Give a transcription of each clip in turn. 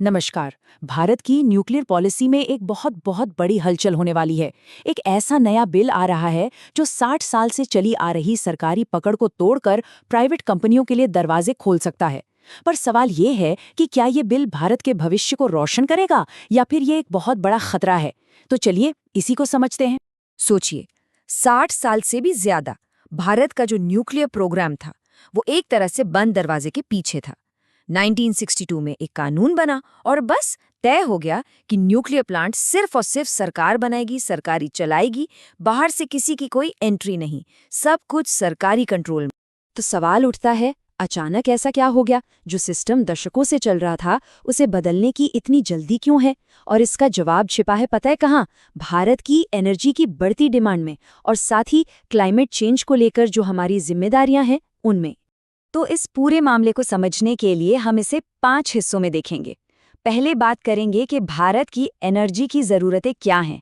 नमस्कार। भारत की nuclear policy में एक बहुत बहुत बड़ी हलचल होने वाली है। एक ऐसा नया बिल आ रहा है जो 60 साल से चली आ रही सरकारी पकड़ को तोड़कर प्राइवेट कंपनियों के लिए दरवाजे खोल सकता है। पर सवाल ये है कि क्या ये बिल भारत के भविष्य को रोशन करेगा या फिर ये एक बहुत बड़ा खतरा है। तो चलिए इसी को समझते हैं। सोचिए, 60 साल से भी ज्यादा भारत का जो न्यूक्लियर प्रोग्राम था वो एक तरह से बंद दरवाजे के पीछे था। 1962 में एक कानून बना और बस तय हो गया कि न्यूक्लियर प्लांट सिर्फ और सिर्फ सरकार बनाएगी, सरकारी चलाएगी, बाहर से किसी की कोई एंट्री नहीं, सब कुछ सरकारी कंट्रोल में। तो सवाल उठता है, अचानक ऐसा क्या हो गया? जो सिस्टम दशकों से चल रहा था उसे बदलने की इतनी जल्दी क्यों है? और इसका जवाब छिपा है पता है कहाँ? भारत की एनर्जी की बढ़ती डिमांड में और साथ ही क्लाइमेट चेंज को लेकर जो हमारी जिम्मेदारियां हैं उनमें। तो इस पूरे मामले को समझने के लिए हम इसे 5 हिस्सों में देखेंगे। पहले बात करेंगे कि भारत की एनर्जी की ज़रूरतें क्या हैं,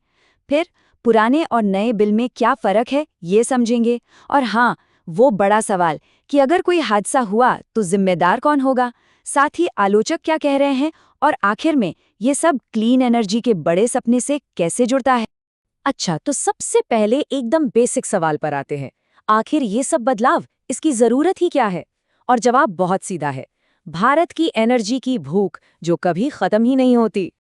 फिर पुराने और नए बिल में क्या फ़र्क है ये समझेंगे, और हाँ, वो बड़ा सवाल कि अगर कोई हादसा हुआ तो जिम्मेदार कौन होगा, साथ ही आलोचक क्या कह रहे हैं, और आखिर में ये सब क्लीन एनर्जी के बड़े सपने से कैसे जुड़ता है। अच्छा, तो सबसे पहले एकदम बेसिक सवाल पर आते हैं। आखिर ये सब बदलाव, इसकी ज़रूरत ही क्या है? और जवाब बहुत सीधा है, भारत की एनर्जी की भूख जो कभी खत्म ही नहीं होती।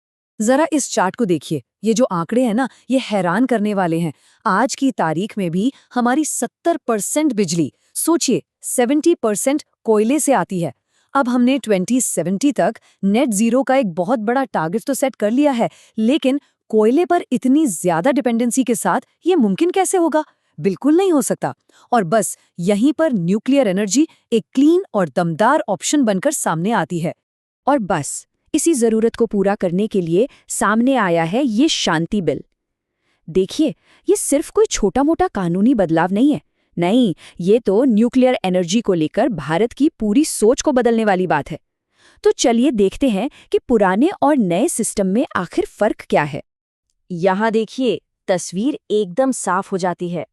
जरा इस चार्ट को देखिए, ये जो आंकड़े हैं ना, ये हैरान करने वाले हैं। आज की तारीख में भी हमारी 70% बिजली, सोचिए 70% कोयले से आती है। अब हमने 2070 तक नेट जीरो का एक बहुत बड़ा टारगेट तो सेट कर लिया है, लेकिन कोयले पर इतनी ज्यादा डिपेंडेंसी के साथ ये मुमकिन कैसे होगा? बिल्कुल नहीं हो सकता। और बस यहीं पर न्यूक्लियर एनर्जी एक क्लीन और दमदार ऑप्शन बनकर सामने आती है। और बस इसी जरूरत को पूरा करने के लिए सामने आया है ये शांति बिल। देखिए, ये सिर्फ कोई छोटा मोटा कानूनी बदलाव नहीं है। नहीं, ये तो न्यूक्लियर एनर्जी को लेकर भारत की पूरी सोच को बदलने वाली बात है। तो चलिए देखते हैं कि पुराने और नए सिस्टम में आखिर फर्क क्या है। यहाँ देखिए, तस्वीर एकदम साफ हो जाती है।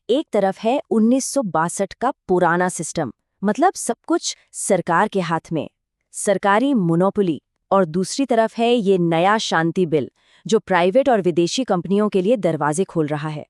एक तरफ है 1962 का पुराना सिस्टम, मतलब सब कुछ सरकार के हाथ में, सरकारी मोनोपोली, और दूसरी तरफ है ये नया शांति बिल जो प्राइवेट और विदेशी कंपनियों के लिए दरवाजे खोल रहा है।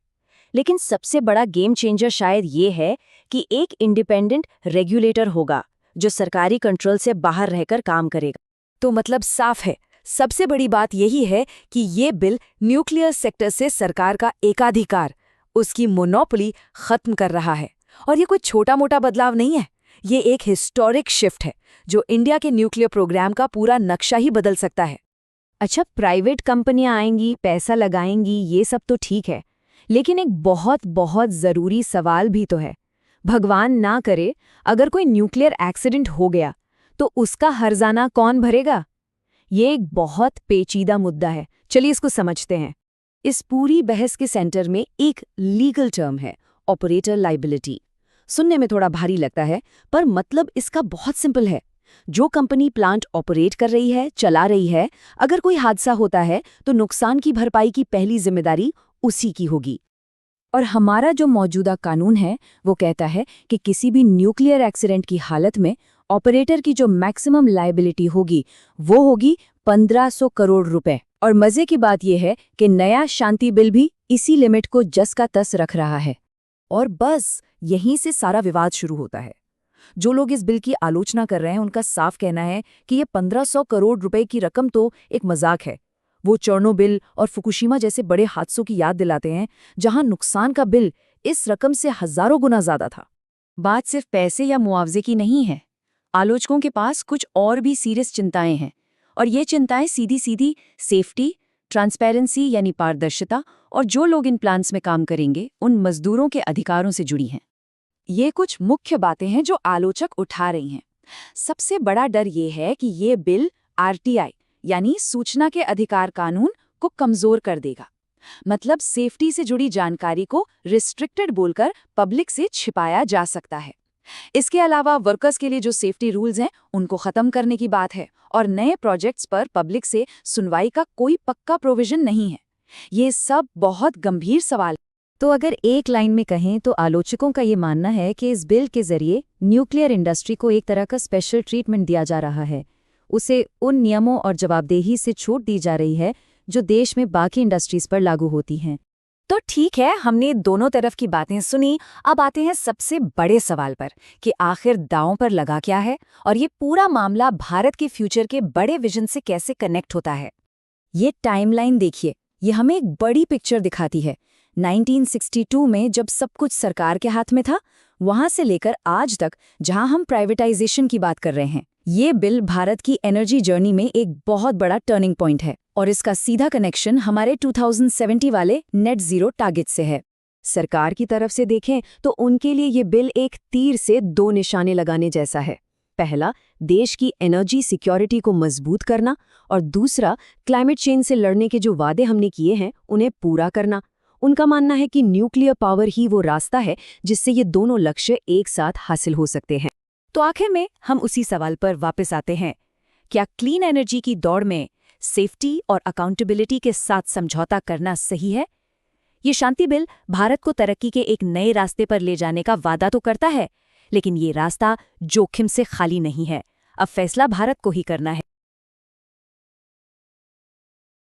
लेकिन सबसे बड़ा गेम चेंजर शायद ये है कि एक इंडिपेंडेंट रेगुलेटर होगा जो सरकारी कंट्रोल से बाहर रहकर काम करेगा। तो मतलब साफ है, सबसे बड़ी बात यही है कि ये बिल न्यूक्लियर सेक्टर से सरकार का एकाधिकार, उसकी मोनोपोली खत्म कर रहा है। और ये कोई छोटा मोटा बदलाव नहीं है, ये एक हिस्टोरिक शिफ्ट है जो इंडिया के न्यूक्लियर प्रोग्राम का पूरा नक्शा ही बदल सकता है। अच्छा, प्राइवेट कंपनियां आएंगी, पैसा लगाएंगी, ये सब तो ठीक है, लेकिन एक बहुत बहुत ज़रूरी सवाल भी तो है। भगवान ना करे, अगर कोई न्यूक्लियर एक्सीडेंट हो गया तो उसका हर्जाना कौन भरेगा? ये एक बहुत पेचीदा मुद्दा है। चलिए इसको समझते हैं। इस पूरी बहस के सेंटर में एक लीगल टर्म है, ऑपरेटर लायबिलिटी। सुनने में थोड़ा भारी लगता है, पर मतलब इसका बहुत सिंपल है। जो कंपनी प्लांट ऑपरेट कर रही है, चला रही है, अगर कोई हादसा होता है तो नुकसान की भरपाई की पहली जिम्मेदारी उसी की होगी। और हमारा जो मौजूदा कानून है वो कहता है कि किसी भी न्यूक्लियर एक्सीडेंट की हालत में ऑपरेटर की जो मैक्सिमम लायबिलिटी होगी वो होगी 1500 करोड़ रुपए। और मजे की बात यह है कि नया शांति बिल भी इसी लिमिट को जस का तस रख रहा है। और बस यहीं से सारा विवाद शुरू होता है। जो लोग इस बिल की आलोचना कर रहे हैं उनका साफ कहना है कि ये 1500 करोड़ रुपए की रकम तो एक मजाक है। वो चेर्नोबिल और फुकुशिमा जैसे बड़े हादसों की याद दिलाते हैं, जहां नुकसान का बिल इस रकम से हजारों गुना ज्यादा था। बात सिर्फ पैसे या मुआवजे की नहीं है, आलोचकों के पास कुछ और भी सीरियस चिंताएं हैं। और ये चिंताएं सीधी सीधी सेफ्टी, ट्रांसपेरेंसी यानी पारदर्शिता, और जो लोग इन प्लांट्स में काम करेंगे उन मजदूरों के अधिकारों से जुड़ी हैं। ये कुछ मुख्य बातें हैं जो आलोचक उठा रही हैं। सबसे बड़ा डर ये है कि ये बिल आरटीआई यानी सूचना के अधिकार कानून को कमजोर कर देगा। मतलब सेफ्टी से जुड़ी जानकारी को रिस्ट्रिक्टेड बोलकर पब्लिक से छिपाया जा सकता है। इसके अलावा वर्कर्स के लिए जो सेफ्टी रूल्स हैं उनको खत्म करने की बात है, और नए प्रोजेक्ट्स पर पब्लिक से सुनवाई का कोई पक्का प्रोविजन नहीं है। ये सब बहुत गंभीर सवाल। तो अगर एक लाइन में कहें तो आलोचकों का ये मानना है कि इस बिल के जरिए न्यूक्लियर इंडस्ट्री को एक तरह का स्पेशल ट्रीटमेंट दिया जा रहा है। उसे उन नियमों और जवाबदेही से छूट दी जा रही है जो देश में बाकी इंडस्ट्रीज पर लागू होती हैं। तो ठीक है, हमने दोनों तरफ की बातें सुनी। अब आते हैं सबसे बड़े सवाल पर कि आखिर दांव पर लगा क्या है और ये पूरा मामला भारत के फ्यूचर के बड़े विजन से कैसे कनेक्ट होता है। ये टाइमलाइन देखिए, ये हमें एक बड़ी पिक्चर दिखाती है। 1962 में जब सब कुछ सरकार के हाथ में था, वहां से लेकर आज तक जहां हम प्राइवेटाइजेशन की बात कर रहे हैं, ये बिल भारत की एनर्जी जर्नी में एक बहुत बड़ा टर्निंग पॉइंट है और इसका सीधा कनेक्शन हमारे 2070 वाले नेट जीरो टारगेट से है। सरकार की तरफ से देखें तो उनके लिए ये बिल एक तीर से दो निशाने लगाने जैसा है। पहला, देश की एनर्जी सिक्योरिटी को मजबूत करना और दूसरा, क्लाइमेट चेंज से लड़ने के जो वादे हमने किए हैं उन्हें पूरा करना। उनका मानना है कि न्यूक्लियर पावर ही वो रास्ता है जिससे ये दोनों लक्ष्य एक साथ हासिल हो सकते हैं। तो आखिर में हम उसी सवाल पर वापस आते हैं, क्या क्लीन एनर्जी की दौड़ में सेफ्टी और अकाउंटेबिलिटी के साथ समझौता करना सही है? ये शांति बिल भारत को तरक्की के एक नए रास्ते पर ले जाने का वादा तो करता है, लेकिन ये रास्ता जोखिम से खाली नहीं है। अब फैसला भारत को ही करना है।